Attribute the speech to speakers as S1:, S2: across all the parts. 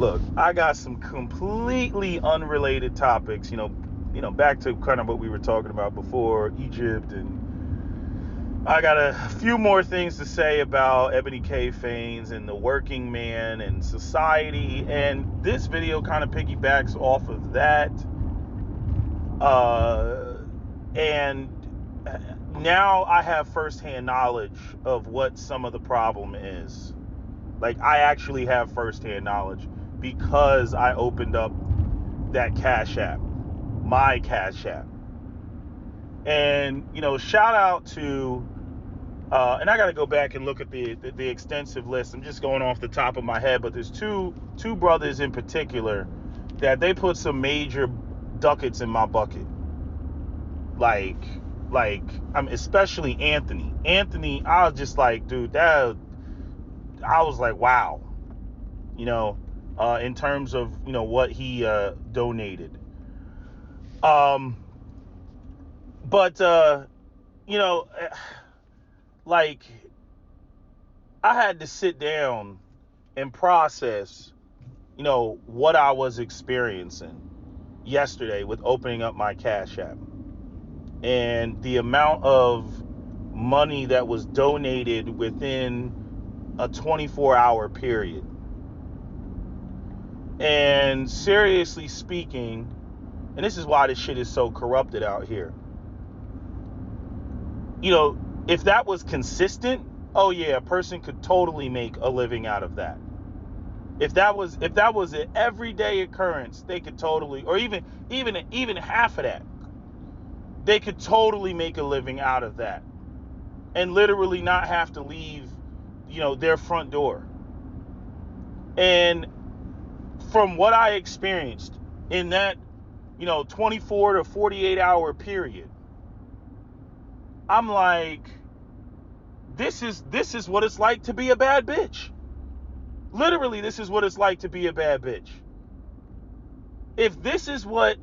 S1: Look, I got some completely unrelated topics, back to kind of what we were talking about before, Egypt, and I got a few more things to say about Ebony K. Faines and the working man and society, and this video kind of piggybacks off of that. And now I have firsthand knowledge of what some of the problem is. Like, I actually have firsthand knowledge because I opened up that Cash App, my Cash App. And, shout out to, and I got to go back and look at the extensive list. I'm just going off the top of my head, but there's two brothers in particular that they put some major ducats in my bucket. Like, especially Anthony. Anthony, I was just like, dude, I was like, wow. In terms of, what he donated. But, like, I had to sit down and process, what I was experiencing yesterday with opening up my Cash App. And the amount of money that was donated within a 24-hour period. And seriously speaking, and this is why this shit is so corrupted out here. If that was consistent, oh yeah, a person could totally make a living out of that. If that was an everyday occurrence, they could totally, or even half of that, they could totally make a living out of that. And literally not have to leave, their front door. And from what I experienced in that, 24 to 48 hour period, I'm like, this is what it's like to be a bad bitch. Literally, this is what it's like to be a bad bitch. If this is what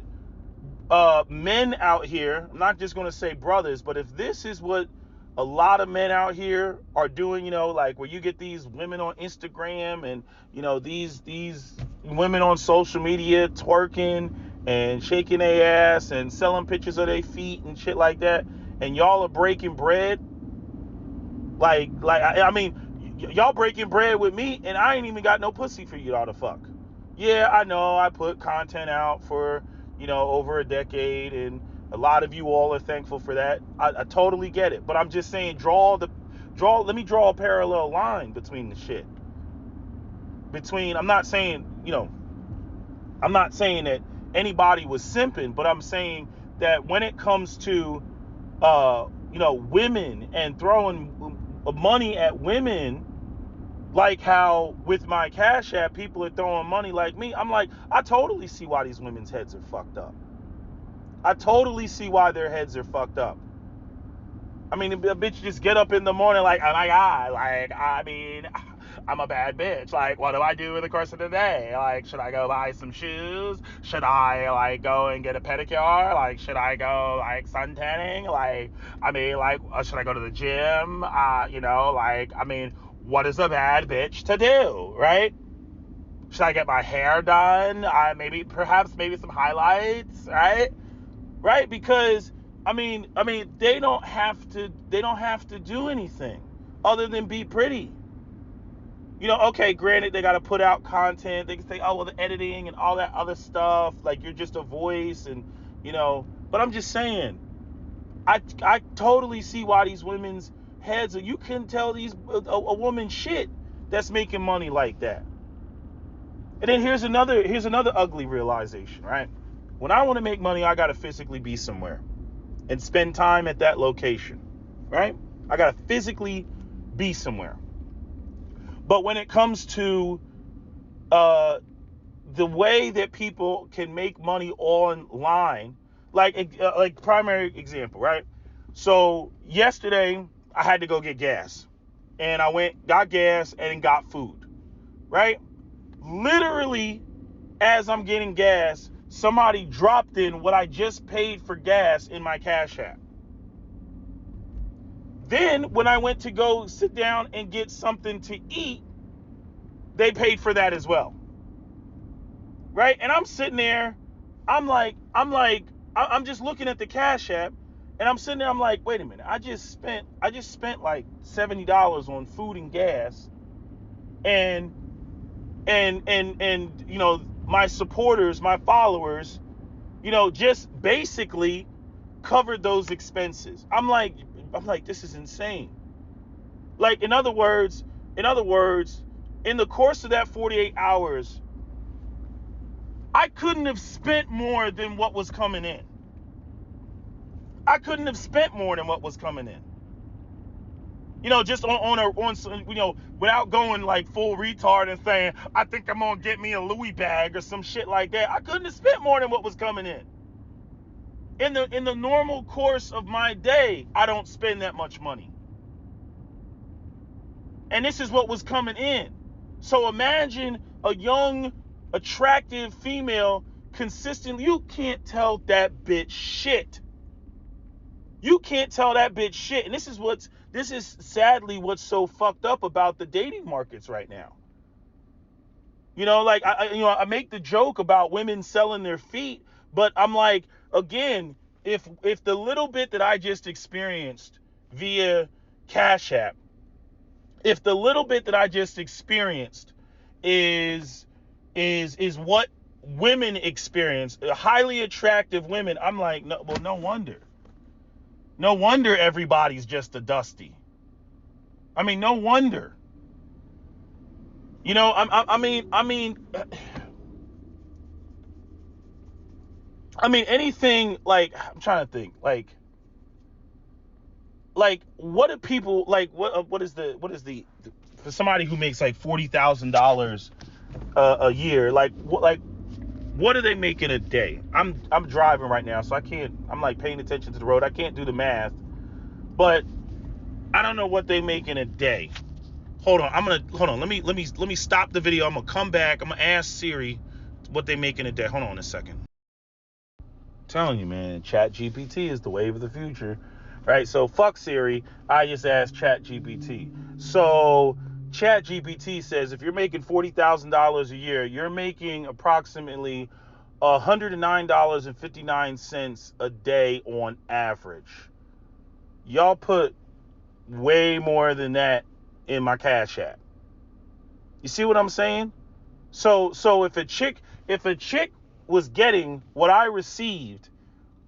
S1: men out here, I'm not just going to say brothers, but if this is what a lot of men out here are doing, like where you get these women on Instagram and, these women on social media twerking and shaking their ass and selling pictures of their feet and shit like that, and y'all are breaking bread, y'all breaking bread with me, and I ain't even got no pussy for y'all to fuck. Yeah, I know I put content out for, over a decade, and a lot of you all are thankful for that. I totally get it, but I'm just saying, let me draw a parallel line between the shit. I'm not saying that anybody was simping, but I'm saying that when it comes to, women and throwing money at women, like how with my Cash App, people are throwing money like me, I'm like, I totally see why these women's heads are fucked up. I totally see why their heads are fucked up. I mean, a bitch just get up in the morning like, oh my God, I'm a bad bitch. Like, what do I do in the course of the day? Like, should I go buy some shoes? Should I, go and get a pedicure? Like, should I go, sun tanning? Should I go to the gym? What is a bad bitch to do, right? Should I get my hair done? Maybe some highlights, right? Right? Because they don't have to do anything other than be pretty. Okay, granted, they got to put out content. They can say, oh, well, the editing and all that other stuff, like you're just a voice, and but I'm just saying, I totally see why these women's heads are, you can tell a woman shit that's making money like that. And then here's another ugly realization, right? When I want to make money, I got to physically be somewhere and spend time at that location, right? I got to physically be somewhere. But when it comes to the way that people can make money online, like primary example, right? So yesterday I had to go get gas, and I went, got gas, and got food, right? Literally, as I'm getting gas, somebody dropped in what I just paid for gas in my Cash App. Then when I went to go sit down and get something to eat, they paid for that as well. right? And I'm sitting there, I'm just looking at the Cash App, and I'm sitting there, I'm like, wait a minute, I just spent like $70 on food and gas, and you know, my supporters, my followers, you know, just basically covered those expenses. I'm like, this is insane. Like, in other words, in the course of that 48 hours, I couldn't have spent more than what was coming in. I couldn't have spent more than what was coming in. You know, just on you know, without going like full retard and saying, I think I'm gonna get me a Louis bag or some shit like that. I couldn't have spent more than what was coming in. In the normal course of my day, I don't spend that much money. And this is what was coming in. So imagine a young, attractive female consistently. You can't tell that bitch shit. You can't tell that bitch shit. And this is sadly what's so fucked up about the dating markets right now. You know, like I make the joke about women selling their feet, but I'm like, again, if the little bit that I just experienced via Cash App, if the little bit that I just experienced is what women experience, highly attractive women, I'm like, no, well, no wonder. No wonder everybody's just a Dusty. I mean, no wonder. You know, I mean, anything, like, I'm trying to think, like what do people, like, what is the for somebody who makes like $40,000 a year, like what do they make in a day? I'm driving right now, so I can't. I'm like paying attention to the road. I can't do the math, but I don't know what they make in a day. Hold on. Let me stop the video. I'm gonna come back. I'm gonna ask Siri what they make in a day. Hold on a second. I'm telling you, man, Chat GPT is the wave of the future, right? So fuck Siri. I just asked Chat GPT. So Chat GPT says if you're making $40,000 a year, you're making approximately $109.59 a day on average. Y'all put way more than that in my Cash App. You see what I'm saying? So if a chick was getting what I received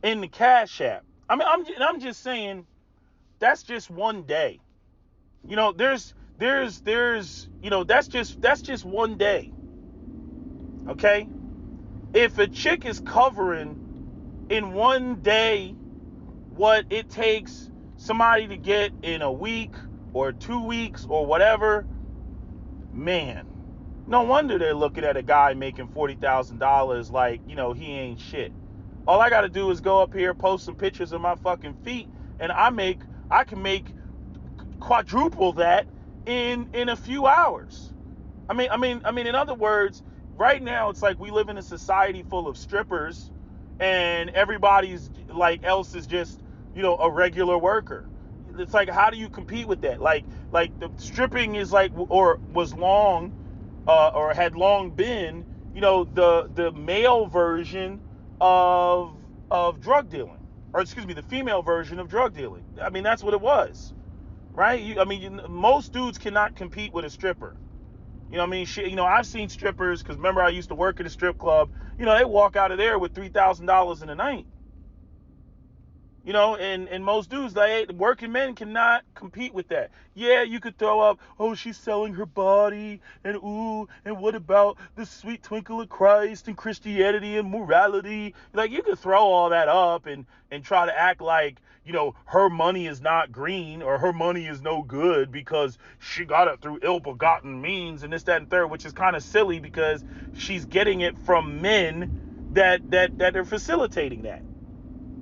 S1: in the Cash App, I mean, I'm just saying, that's just one day. You know, there's you know, that's just one day. Okay? If a chick is covering in one day what it takes somebody to get in a week or 2 weeks or whatever, man, no wonder they're looking at a guy making $40,000 like, you know, he ain't shit. All I gotta do is go up here, post some pictures of my fucking feet, and I can make quadruple that in a few hours. I mean, in other words, right now it's like we live in a society full of strippers, and everybody's like else is just, you know, a regular worker. It's like, how do you compete with that? Like the stripping is like, or was long, or had long been, you know, the male version of drug dealing, or excuse me, the female version of drug dealing. I mean, that's what it was, right? Most dudes cannot compete with a stripper. You know what I mean? You know, I've seen strippers, because remember I used to work at a strip club. You know, they walk out of there with $3,000 in a night. You know, and most dudes, like, working men cannot compete with that. Yeah, you could throw up, oh, she's selling her body, and ooh, and what about the sweet twinkle of Christ and Christianity and morality? Like, you could throw all that up and try to act like, you know, her money is not green, or her money is no good because she got it through ill-begotten means and this, that, and third, which is kind of silly because she's getting it from men that are facilitating that.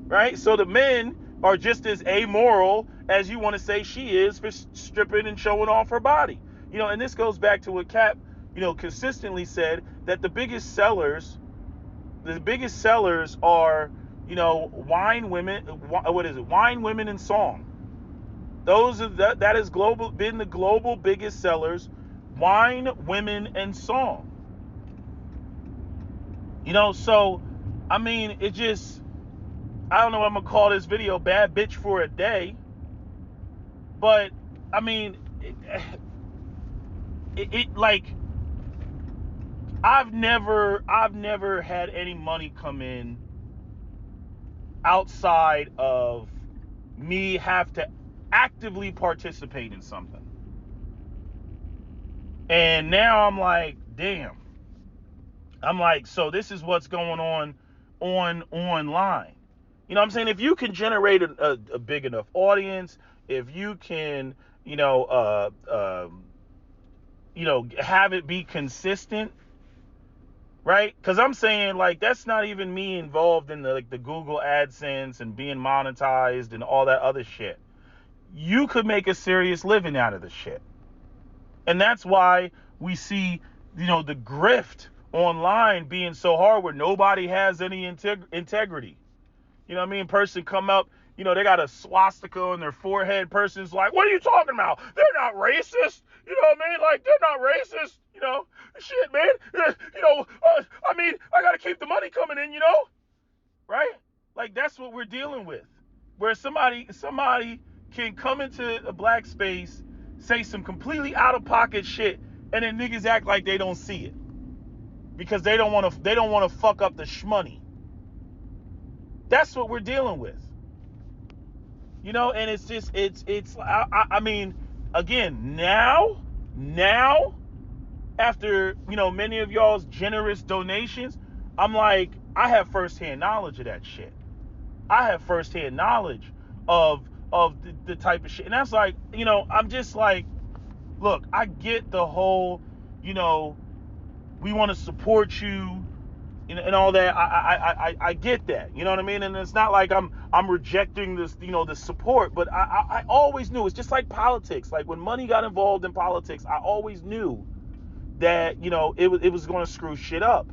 S1: Right? So the men are just as amoral as you want to say she is for stripping and showing off her body. You know, and this goes back to what Cap, you know, consistently said, that the biggest sellers are, you know, wine, women, and song. Those are that is global, been the global biggest sellers, wine, women, and song. So, I mean, it just, I don't know what I'm going to call this video, bad bitch for a day. But, I mean, like, I've never had any money come in outside of me have to actively participate in something. And now I'm like, damn. I'm like, so this is what's going on online. You know what I'm saying? If you can generate a big enough audience, if you can, have it be consistent, right? Because I'm saying, like, that's not even me involved in the Google AdSense and being monetized and all that other shit. You could make a serious living out of this shit. And that's why we see, the grift online being so hard where nobody has any integrity. You know what I mean? Person come up, they got a swastika on their forehead. Person's like, what are you talking about? They're not racist. You know what I mean? Like, they're not racist. Shit, man. I mean, I got to keep the money coming in, right? Like, that's what we're dealing with. Where somebody can come into a black space, say some completely out of pocket shit, and then niggas act like they don't see it because they don't want to fuck up the shmoney. That's what we're dealing with, and it's just I mean, again, now after many of y'all's generous donations, I'm like, I have firsthand knowledge of that shit. I have firsthand knowledge of the type of shit, and that's like, I'm just like, look, I get the whole, we want to support you and all that. I get that, you know what I mean? And it's not like I'm rejecting this, the support, but I always knew, it's just like politics. Like, when money got involved in politics, I always knew that, it was going to screw shit up,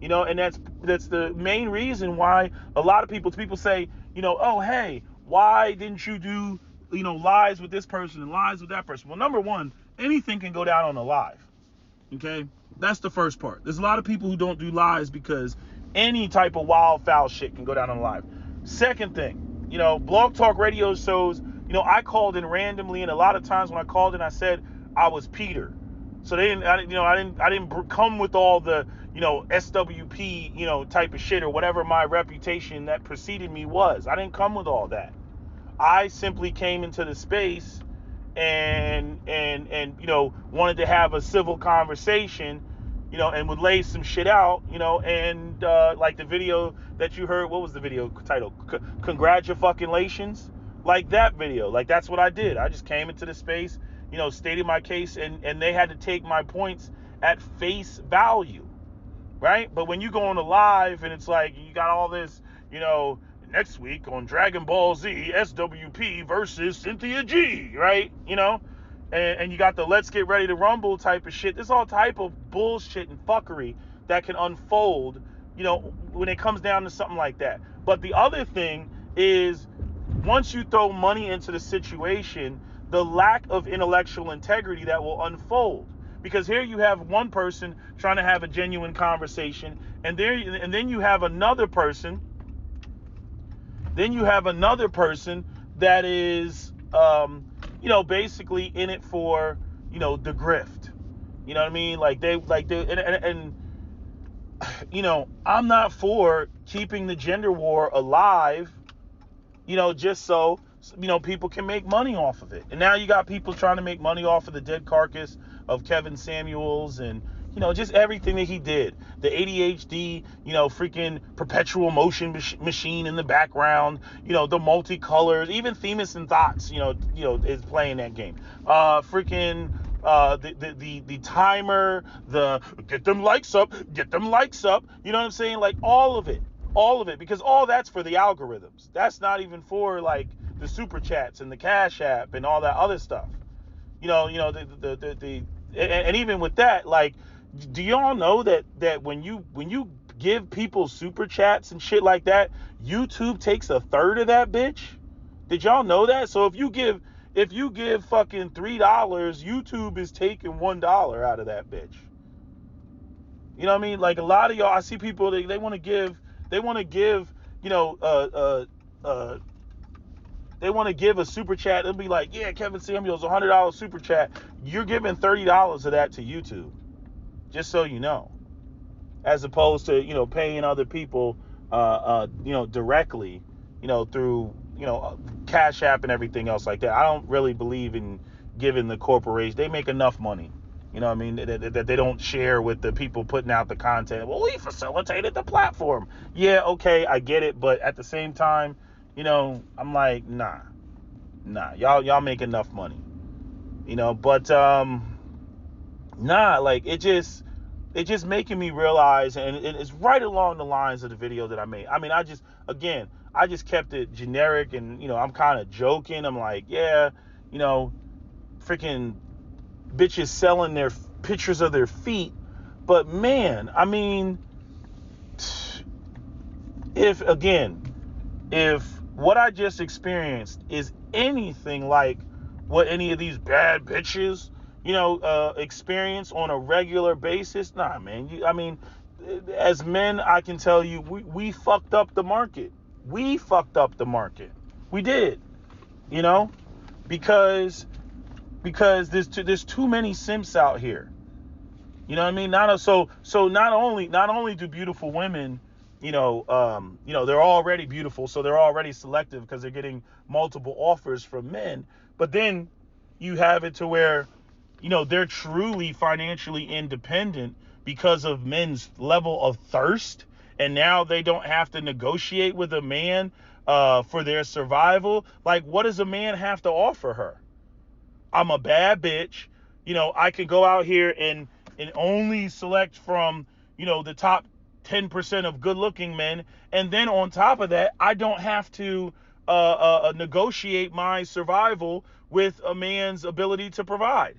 S1: and that's the main reason why a lot of people say, oh, hey, why didn't you do, lives with this person and lives with that person? Well, number one, anything can go down on a live. Okay, that's the first part. There's a lot of people who don't do lives because any type of wild foul shit can go down on a live. Second thing, Blog Talk Radio shows, I called in randomly, and a lot of times when I called in, I said I was Peter. So I didn't come with all the, SWP, type of shit or whatever my reputation that preceded me was. I didn't come with all that. I simply came into the space and wanted to have a civil conversation, and would lay some shit out, and like the video that you heard, what was the video title? Congratulations. Like that video, like that's what I did. I just came into the space, stated my case, and they had to take my points at face value, right? But when you go on a live and it's like you got all this, next week on Dragon Ball Z, SWP versus Cynthia G, right? And you got the let's get ready to rumble type of shit. There's all type of bullshit and fuckery that can unfold, when it comes down to something like that. But the other thing is, once you throw money into the situation, the lack of intellectual integrity that will unfold. Because here you have one person trying to have a genuine conversation, and then you have another person. Then you have another person that is, basically in it for, the grift. You know what I mean? I'm not for keeping the gender war alive, just so, people can make money off of it. And now you got people trying to make money off of the dead carcass of Kevin Samuels and, just everything that he did. The ADHD, freaking perpetual motion machine in the background, the multicolors, even Themis and Thoughts, is playing that game. The timer, the get them likes up, you know what I'm saying? Like all of it, because all that's for the algorithms. That's not even for like the super chats and the Cash App and all that other stuff. And even with that, like, do y'all know that when you give people super chats and shit like that, YouTube takes a third of that bitch? Did y'all know that? So if you give fucking $3, YouTube is taking $1 out of that bitch. You know what I mean? Like a lot of y'all, I see people they want to give, you know, they want to give a super chat. They'll be like, yeah, Kevin Samuels, $100 super chat. You're giving $30 of that to YouTube, just so you know, as opposed to, you know, paying other people, you know, directly, you know, through, you know, Cash App and everything else like that. I don't really believe in giving the corporation. They make enough money. You know what I mean? That they don't share with the people putting out the content. Well, we facilitated the platform. Yeah, okay, I get it. But at the same time, you know, I'm like, nah. Y'all make enough money. You know, but nah, like it just making me realize, and it's right along the lines of the video that I made. I mean, I just kept it generic, and, you know, I'm kind of joking. I'm like, yeah, you know, freaking bitches selling their pictures of their feet. But man, I mean, if what I just experienced is anything like what any of these bad bitches, you know, experience on a regular basis, nah, man. I mean, as men, I can tell you, we fucked up the market. We fucked up the market. We did, you know, because there's too many simps out here. You know what I mean? Not only do beautiful women, you know, they're already beautiful, so they're already selective because they're getting multiple offers from men. But then you have it to where, you know, they're truly financially independent because of men's level of thirst, and now they don't have to negotiate with a man for their survival. Like, what does a man have to offer her? I'm a bad bitch. You know, I can go out here and only select from, you know, the top 10% of good-looking men, and then on top of that, I don't have to negotiate my survival with a man's ability to provide.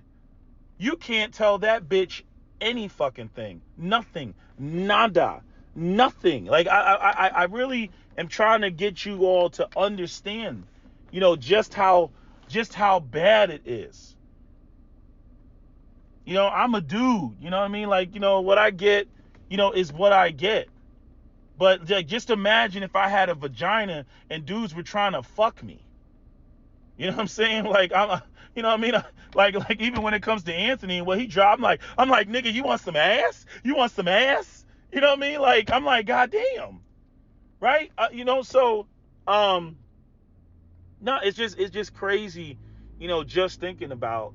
S1: You can't tell that bitch any fucking thing. Nothing. Nada. Nothing. Like, I really am trying to get you all to understand, you know, just how bad it is. You know, I'm a dude, you know what I mean? Like, you know, what I get, you know, is what I get. But like, just imagine if I had a vagina and dudes were trying to fuck me. You know what I'm saying? Like, you know what I mean? Like even when it comes to Anthony and what he dropped, I'm like, nigga, you want some ass? You want some ass? You know what I mean? Like, I'm like, goddamn, right? You know, so, no, it's just crazy, you know, just thinking about,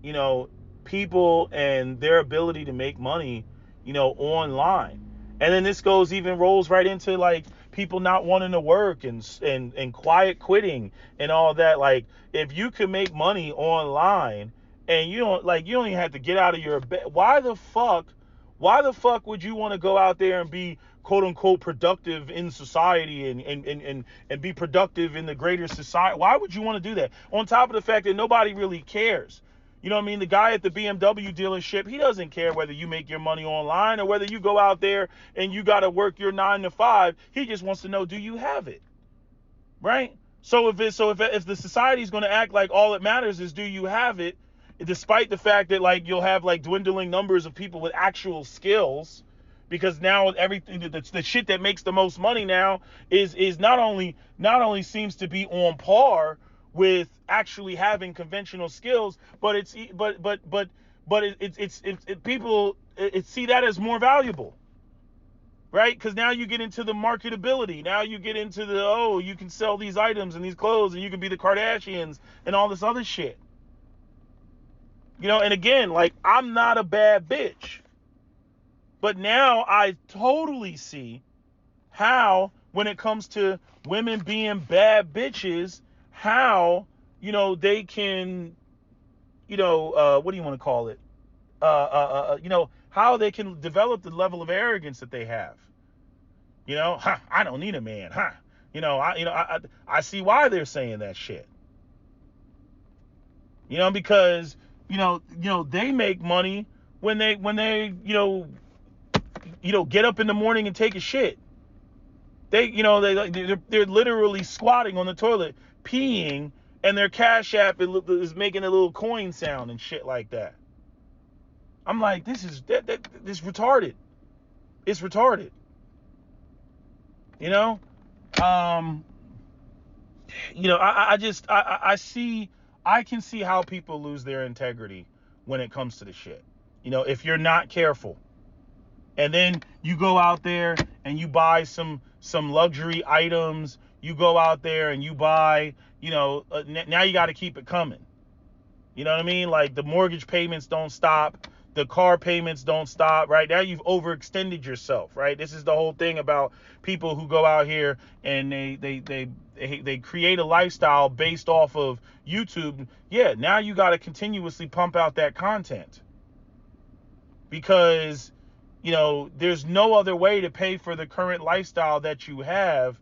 S1: you know, people and their ability to make money, you know, online. And then this rolls right into like people not wanting to work and quiet quitting and all that. Like, if you can make money online and you don't even have to get out of your bed, why the fuck would you want to go out there and be quote unquote productive in society and be productive in the greater society? Why would you want to do that? On top of the fact that nobody really cares. You know what I mean? The guy at the BMW dealership, he doesn't care whether you make your money online or whether you go out there and you got to work your 9 to 5. He just wants to know, do you have it? Right? So if the society is going to act like all that matters is do you have it, despite the fact that like you'll have like dwindling numbers of people with actual skills, because now everything, the shit that makes the most money now is not only seems to be on par with actually having conventional skills, but people see that as more valuable, right? Because now you get into the marketability. Now you get into the, you can sell these items and these clothes and you can be the Kardashians and all this other shit. You know, and again, like, I'm not a bad bitch. But now I totally see how, when it comes to women being bad bitches, how, you know, they can, you know, what do you want to call it? You know, how they can develop the level of arrogance that they have. You know, I don't need a man, You know, I see why they're saying that shit. You know, because, you know, they make money when they, get up in the morning and take a shit. They're literally squatting on the toilet, peeing, and their Cash App is making a little coin sound and shit like that. I'm like, this retarded. It's retarded. You know? Um, I can see how people lose their integrity when it comes to the shit. If you're not careful. And then you go out there and you buy some luxury items. You go out there and you buy, now you got to keep it coming. You know what I mean? Like the mortgage payments don't stop. The car payments don't stop, right? Now you've overextended yourself, right? This is the whole thing about people who go out here and they create a lifestyle based off of YouTube. Yeah, now you got to continuously pump out that content because, there's no other way to pay for the current lifestyle that you have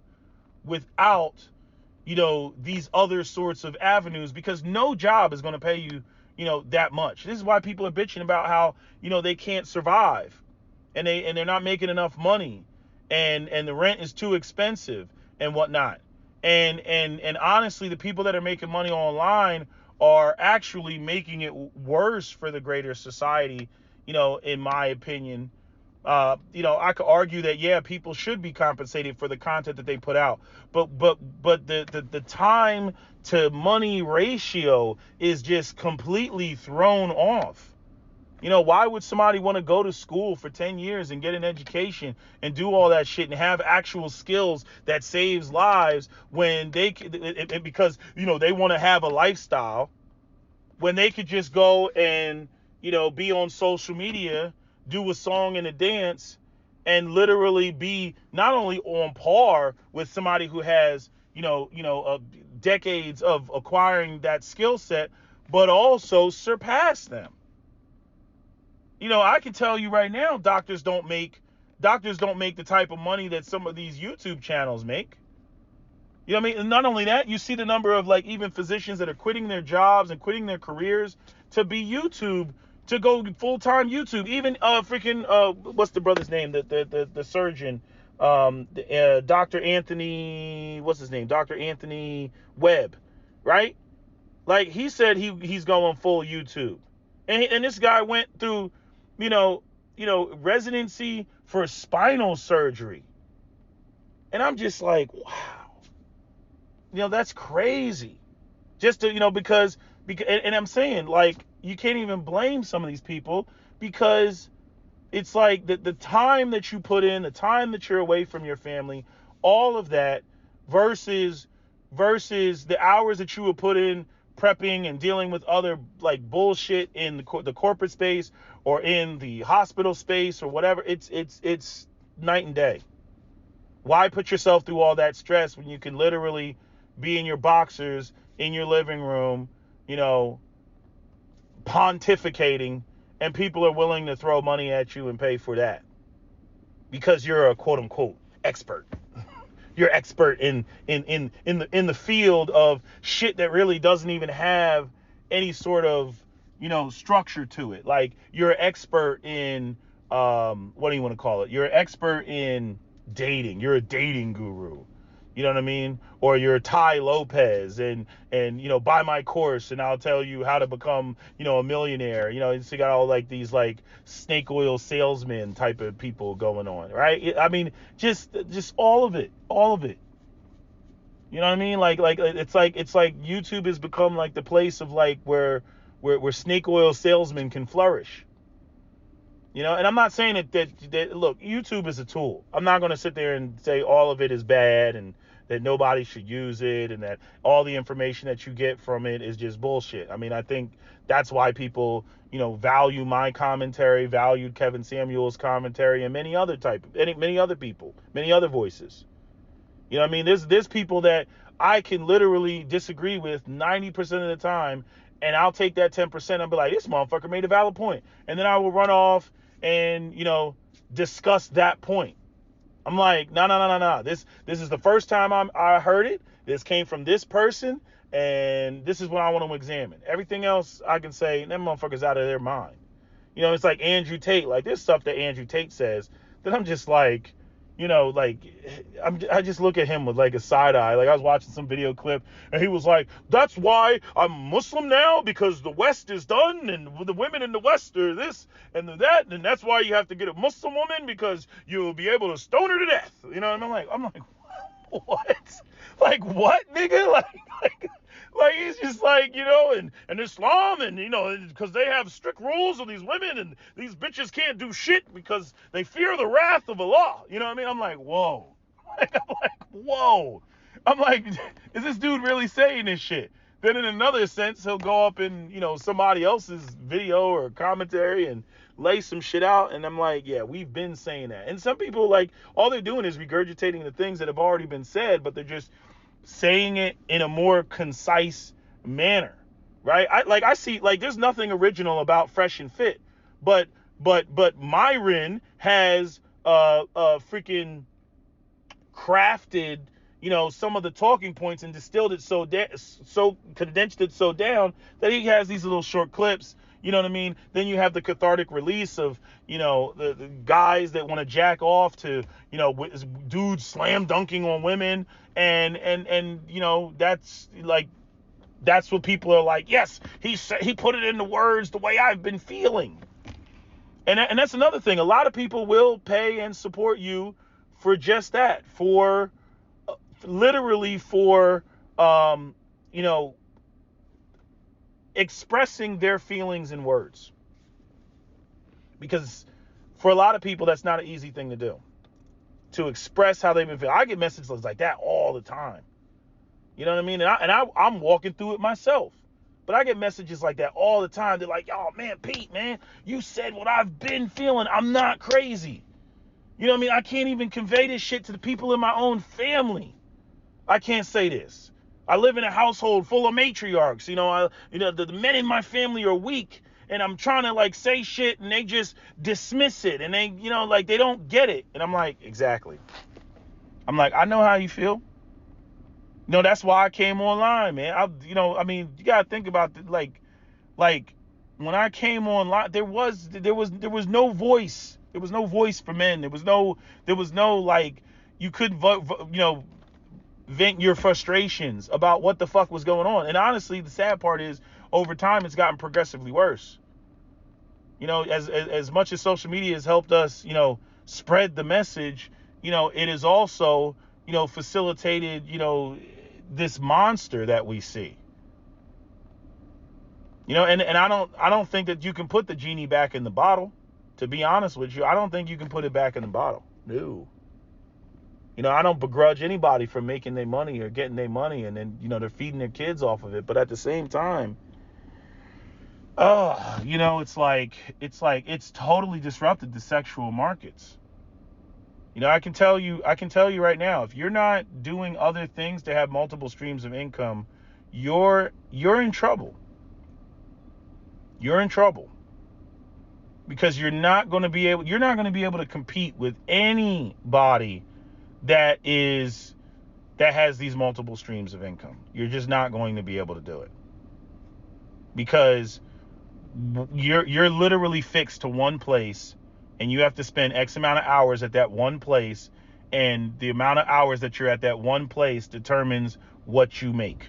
S1: without these other sorts of avenues, because no job is going to pay you, that much. This is why people are bitching about how, they can't survive and they're not making enough money and the rent is too expensive and whatnot. And honestly, the people that are making money online are actually making it worse for the greater society, in my opinion. I could argue that, yeah, people should be compensated for the content that they put out, but the time to money ratio is just completely thrown off. Why would somebody want to go to school for 10 years and get an education and do all that shit and have actual skills that saves lives when because they want to have a lifestyle, when they could just go and be on social media, do a song and a dance, and literally be not only on par with somebody who has decades of acquiring that skill set, but also surpass them. I can tell you right now, doctors don't make the type of money that some of these YouTube channels make. You know what I mean? And not only that, you see the number of even physicians that are quitting their jobs and quitting their careers to be YouTube, to go full-time YouTube. Even what's the brother's name? The surgeon, Dr. Anthony, what's his name? Dr. Anthony Webb, right? Like he said he's going full YouTube. And this guy went through, residency for spinal surgery. And I'm just like, wow. That's crazy. Just to, because and I'm saying, you can't even blame some of these people, because it's like the time that you put in, the time that you're away from your family, all of that versus the hours that you would put in prepping and dealing with other bullshit in the corporate space or in the hospital space or whatever. It's night and day. Why put yourself through all that stress when you can literally be in your boxers in your living room, pontificating, and people are willing to throw money at you and pay for that because you're a quote unquote expert. You're expert in the field of shit that really doesn't even have any sort of structure to it. Like you're an expert in what do you want to call it? You're an expert in dating. You're a dating guru. You know what I mean? Or you're Ty Lopez and buy my course and I'll tell you how to become, a millionaire. It's got all these snake oil salesman type of people going on, right? I mean, just all of it. You know what I mean? It's like YouTube has become the place of where snake oil salesmen can flourish. And I'm not saying that look, YouTube is a tool. I'm not going to sit there and say all of it is bad and that nobody should use it and that all the information that you get from it is just bullshit. I mean, I think that's why people, value my commentary, valued Kevin Samuel's commentary, and many other people, many other voices. You know what I mean? There's people that I can literally disagree with 90% of the time, and I'll take that 10% and be like, this motherfucker made a valid point. And then I will run off and, discuss that point. I'm like, no. This is the first time I heard it. This came from this person, and this is what I want to examine. Everything else I can say, them motherfuckers out of their mind. It's like Andrew Tate. There's stuff that Andrew Tate says that I'm just like, like I just look at him with like a side eye. Like I was watching some video clip and he was like, that's why I'm Muslim now, because the West is done and the women in the West are this and that, and that's why you have to get a Muslim woman because you'll be able to stone her to death. And I'm like, what? Like what, nigga? Like he's just like, and Islam, and because they have strict rules on these women, and these bitches can't do shit because they fear the wrath of Allah. You know what I mean? I'm like, whoa. Whoa. I'm like, is this dude really saying this shit? Then in another sense, he'll go up in, somebody else's video or commentary and lay some shit out. And I'm like, yeah, we've been saying that. And some people, like, all they're doing is regurgitating the things that have already been said, but they're just saying it in a more concise manner, right? I see, like, there's nothing original about Fresh and Fit, but Myron has freaking crafted, some of the talking points and distilled it so condensed it so down that he has these little short clips. You know what I mean? Then you have the cathartic release of, the guys that want to jack off to, dudes slam dunking on women. And that's like, that's what people are like. Yes, he put it into words the way I've been feeling. And that's another thing. A lot of people will pay and support you for just that, for literally for, expressing their feelings in words. Because for a lot of people, that's not an easy thing to do. To express how they've been feeling. I get messages like that all the time. You know what I mean? And I'm walking through it myself. But I get messages like that all the time. They're like, oh, man, Pete, man, you said what I've been feeling. I'm not crazy. You know what I mean? I can't even convey this shit to the people in my own family. I can't say this. I live in a household full of matriarchs. The men in my family are weak, and I'm trying to like say shit and they just dismiss it, and they, like they don't get it. And I'm like, exactly. I'm like, I know how you feel. That's why I came online, man. You gotta think about like when I came online, there was no voice. There was no voice for men. There was no like, you couldn't vent your frustrations about what the fuck was going on. And honestly, the sad part is, over time, it's gotten progressively worse. As much as social media has helped us, spread the message, it has also, facilitated, this monster that we see. And I don't think that you can put the genie back in the bottle. To be honest with you, I don't think you can put it back in the bottle. No. I don't begrudge anybody for making their money or getting their money, and then, they're feeding their kids off of it. But at the same time, it's totally disrupted the sexual markets. I can tell you right now, if you're not doing other things to have multiple streams of income, you're in trouble. You're in trouble. Because you're not going to be able to compete with anybody that has these multiple streams of income. You're just not going to be able to do it. Because you're literally fixed to one place, and you have to spend X amount of hours at that one place, and the amount of hours that you're at that one place determines what you make.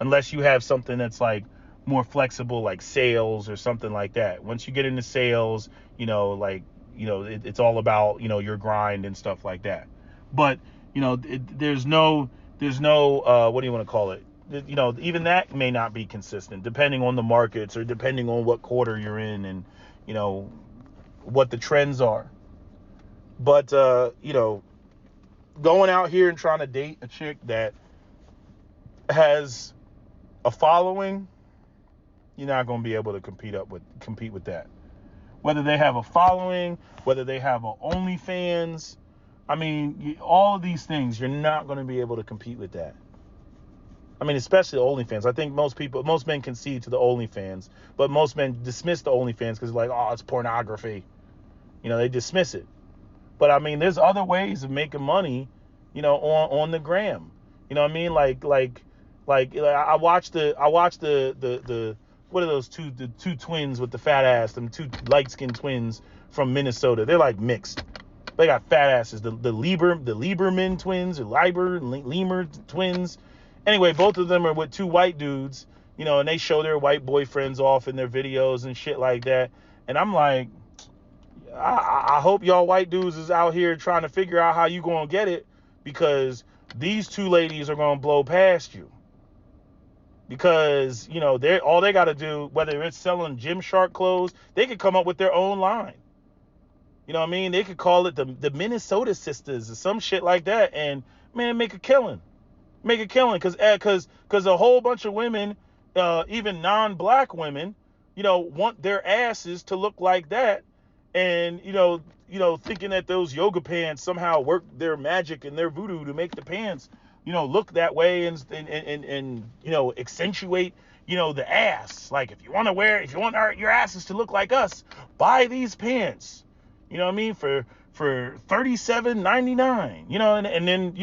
S1: Unless you have something that's like more flexible, like sales or something like that. Once you get into sales, it's all about, your grind and stuff like that. But, there's no, what do you want to call it? Even that may not be consistent, depending on the markets or depending on what quarter you're in and, what the trends are. But, going out here and trying to date a chick that has a following, you're not going to be able to compete with that. Whether they have a following, whether they have a OnlyFans, all of these things, you're not going to be able to compete with that. Especially OnlyFans. I think most men concede to the OnlyFans, but most men dismiss the OnlyFans because they're like, oh, it's pornography. They dismiss it. But there's other ways of making money, on the gram. I watched the what are those two twins with the fat ass, them two light-skinned twins from Minnesota. They're like mixed. They got fat asses. The Lieberman twins, or Lemur twins. Anyway, both of them are with two white dudes, and they show their white boyfriends off in their videos and shit like that. And I'm like, I hope y'all white dudes is out here trying to figure out how you gonna get it, because these two ladies are gonna blow past you. Because they all they gotta do, whether it's selling Gymshark clothes, they could come up with their own line. You know what I mean? They could call it the Minnesota Sisters or some shit like that, and man, make a killing. Because a whole bunch of women, even non-black women, want their asses to look like that, and thinking that those yoga pants somehow work their magic and their voodoo to make the pants look that way, and accentuate the ass. Like, if you want your asses to look like us, buy these pants. You know what I mean? For $37.99. And then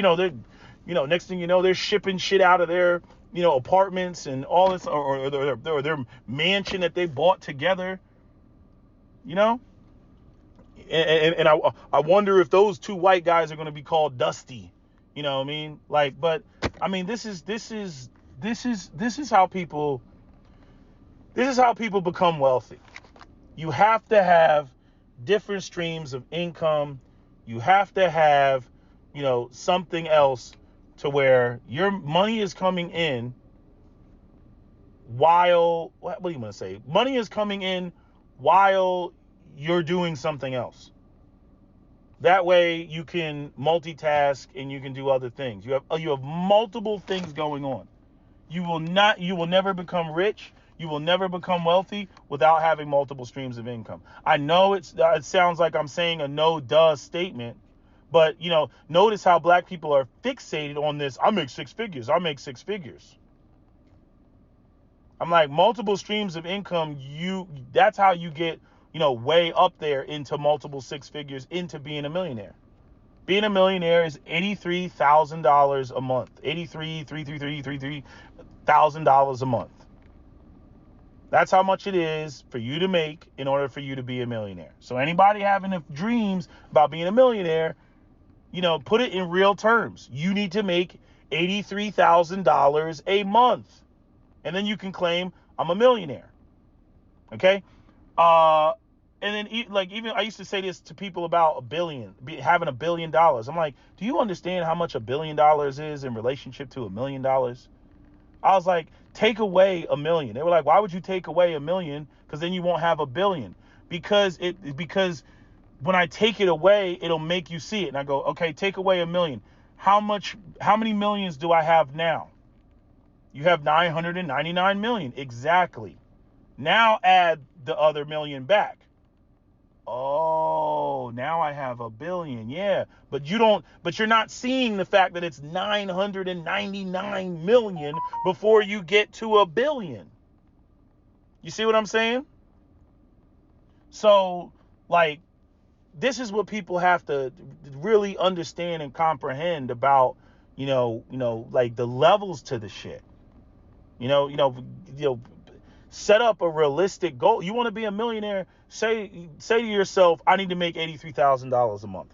S1: they're next thing you know, they're shipping shit out of their apartments and all this, or their mansion that they bought together. And I wonder if those two white guys are going to be called Dusty. You know what I mean? Like, but I mean, this is how people become wealthy. You have to have different streams of income. You have to have, something else to where your money is coming in while, what do you want to say? Money is coming in while you're doing something else. That way you can multitask and you can do other things. You have multiple things going on. You will never become rich. You will never become wealthy without having multiple streams of income. I know it sounds like I'm saying a no-duh statement, but, notice how black people are fixated on this. I make six figures. I'm like, multiple streams of income, that's how you get, way up there into multiple six figures, into being a millionaire. Being a millionaire is $83,000 a month. $83,000 a month. That's how much it is for you to make in order for you to be a millionaire. So anybody having dreams about being a millionaire, put it in real terms. You need to make $83,000 a month. And then you can claim I'm a millionaire. Okay? And then, even I used to say this to people about having $1 billion. I'm like, do you understand how much $1 billion is in relationship to $1 million? I was like, take away $1 million. They were like, why would you take away $1 million? Because then you won't have $1 billion. Because when I take it away, it'll make you see it. And I go, okay, take away $1 million. How many millions do I have now? You have 999 million. Exactly. Now add the other million back. Oh, now I have $1 billion. Yeah, but you're not seeing the fact that it's 999 million before you get to $1 billion. You see what I'm saying? So, this is what people have to really understand and comprehend about, the levels to the shit. Set up a realistic goal. You want to be a millionaire? Say to yourself, I need to make $83,000 a month,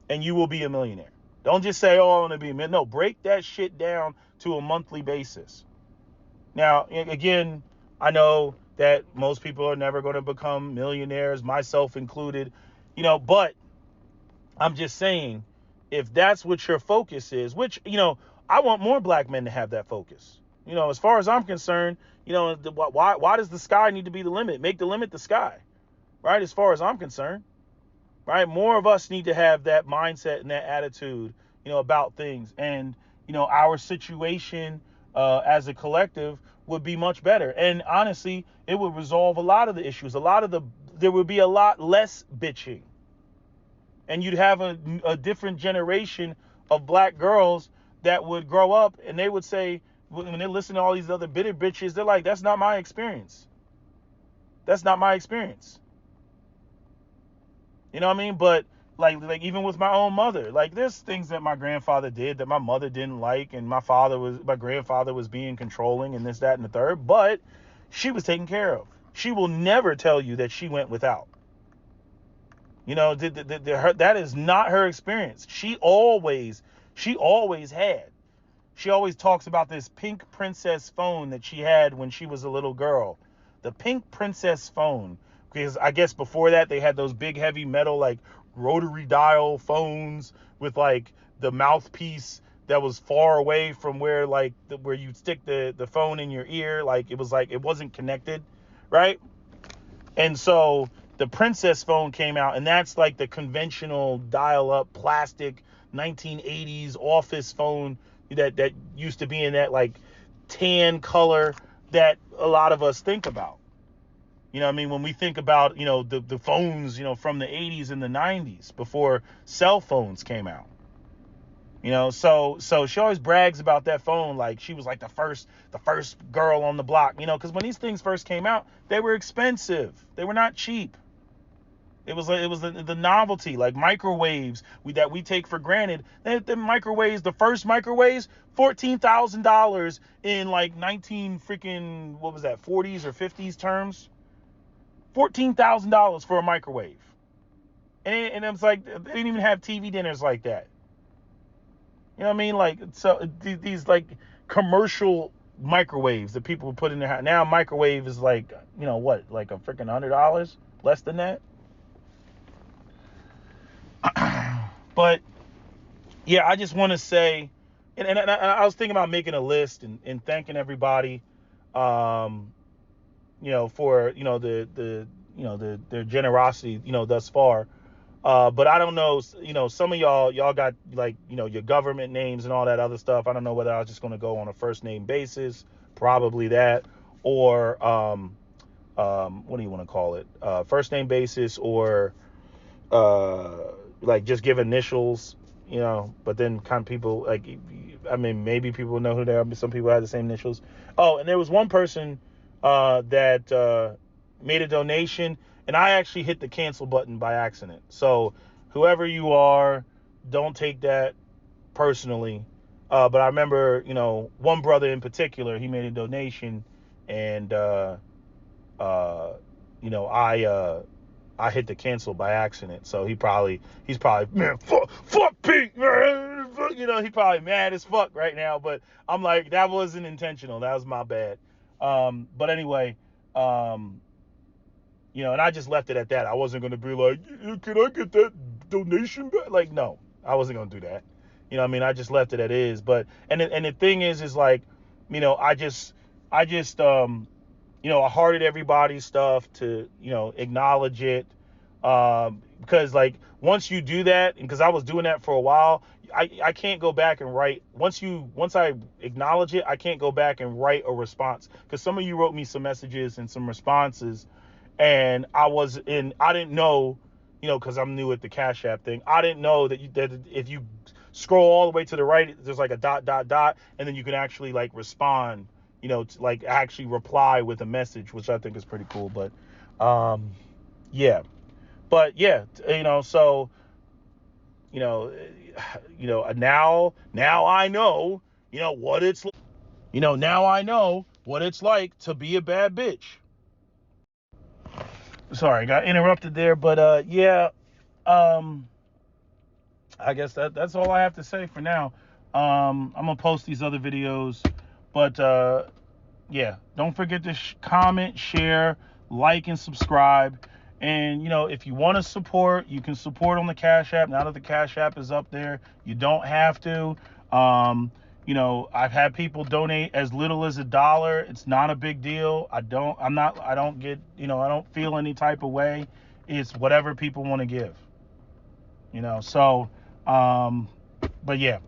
S1: and you will be a millionaire. Don't just say, oh, I want to be a millionaire. No, break that shit down to a monthly basis. Now, again, I know that most people are never going to become millionaires, myself included, but I'm just saying, if that's what your focus is, which, I want more black men to have that focus. As far as I'm concerned, why does the sky need to be the limit? Make the limit the sky, right? As far as I'm concerned, right? More of us need to have that mindset and that attitude, about things. And, our situation as a collective would be much better. And honestly, it would resolve a lot of the issues. There would be a lot less bitching. And you'd have a different generation of black girls that would grow up, and they would say, when they listen to all these other bitter bitches, they're like, that's not my experience. That's not my experience. You know what I mean? But like even with my own mother, there's things that my grandfather did that my mother didn't like, and my grandfather was being controlling and this, that, and the third, but she was taken care of. She will never tell you that she went without. You know, that is not her experience. She always had. She always talks about this pink princess phone that she had when she was a little girl. The pink princess phone. Because I guess before that they had those big heavy metal like rotary dial phones with like the mouthpiece that was far away from where like where you stick the phone in your ear. Like it wasn't connected, right? And so the Princess phone came out, and that's like the conventional dial-up plastic 1980s office phone that used to be in that like tan color that a lot of us think about. You know what I mean? When we think about, the phones, from the 80s and the 90s before cell phones came out. So she always brags about that phone like she was like the first girl on the block, because when these things first came out, they were expensive. They were not cheap. It was the novelty, like microwaves that we take for granted. The microwaves, the first microwaves, $14,000 in like 19 freaking, what was that, 40s or 50s terms? $14,000 for a microwave. And it was like, they didn't even have TV dinners like that. You know what I mean? Like, so these like commercial microwaves that people put in their house. Now microwave is like, what, like a freaking $100? Less than that? But yeah, I just want to say, and I was thinking about making a list and thanking everybody, for, their generosity, thus far. But I don't know, some of y'all got like, your government names and all that other stuff. I don't know whether I was just going to go on a first name basis, probably that, or, what do you want to call it? First name basis, or, like just give initials, but then kind of people like, I mean, maybe people know who they are, but some people have the same initials. Oh, and there was one person, that, made a donation, and I actually hit the cancel button by accident. So whoever you are, don't take that personally. But I remember, one brother in particular, he made a donation, and, I hit the cancel by accident. So he's probably, man, fuck Pete, man. He probably mad as fuck right now. But I'm like, that wasn't intentional. That was my bad. But anyway, and I just left it at that. I wasn't going to be like, can I get that donation back? Like, no, I wasn't going to do that. I just left it at is. But, and the thing is like, I hearted everybody's stuff to, acknowledge it. Because like, once you do that, and because I was doing that for a while, I can't go back and write. Once I acknowledge it, I can't go back and write a response. Because some of you wrote me some messages and some responses, and I didn't know, because I'm new at the Cash App thing. I didn't know that if you scroll all the way to the right, there's like a ... and then you can actually like respond, to like actually reply with a message, which I think is pretty cool. But, yeah. But yeah, so, now I know, what it's, now I know what it's like to be a bad bitch. Sorry, got interrupted there, but yeah, I guess that's all I have to say for now. I'm gonna post these other videos, but yeah, don't forget to comment, share, like, and subscribe. And if you want to support, you can support on the Cash App. Now that the Cash App is up there, you don't have to. I've had people donate as little as $1. It's not a big deal. I don't feel any type of way. It's whatever people want to give. So, but yeah.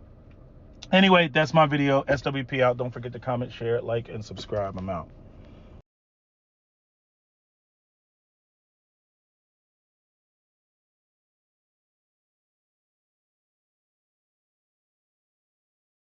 S1: Anyway, that's my video. SWP out. Don't forget to comment, share, like, and subscribe. I'm out.